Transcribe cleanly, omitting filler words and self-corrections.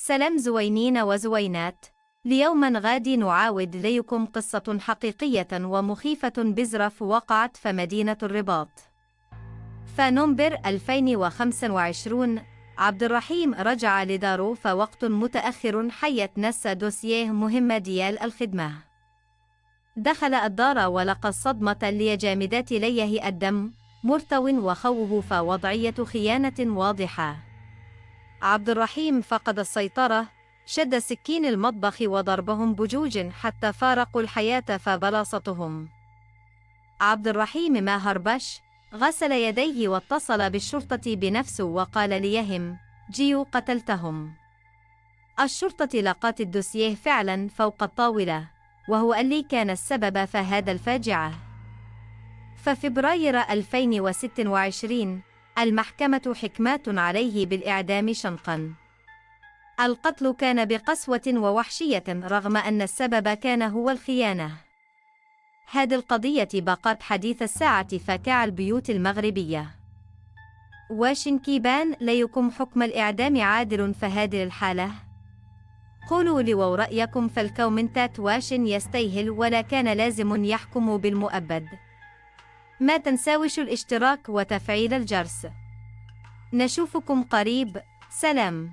سلام زوينين وزوينات. ليوما غادي نعاود ليكم قصة حقيقية ومخيفة بزرف وقعت في مدينة الرباط. فنوفمبر 2025 عبد الرحيم رجع لداره فوقت متأخر حيت نسى دوسيه مهمة ديال الخدمة. دخل الدار ولقى الصدمة اللي جامدات ليه الدم مرتو وخوه فوضعية خيانة واضحة. عبد الرحيم فقد السيطرة، شد سكين المطبخ وضربهم بجوج حتى فارقوا الحياة فبلاصتهم. عبد الرحيم ما هربش، غسل يديه واتصل بالشرطة بنفسه وقال ليهم: جيوا قتلتهم. الشرطة لقت الدوسيه فعلا فوق الطاولة، وهو اللي كان السبب في هذا الفاجعة. ففبراير 2026 المحكمة حكمت عليه بالإعدام شنقا. القتل كان بقسوة ووحشية رغم أن السبب كان هو الخيانة. هذه القضية بقت حديث الساعة في البيوت المغربية. واش كيبان ليكم حكم الإعدام عادل في هذه الحالة؟ قولوا لي رأيكم في الكومنتات. واش يستاهل ولا كان لازم يحكم بالمؤبد؟ ما تنساوش الاشتراك وتفعيل الجرس. نشوفكم قريب. سلام.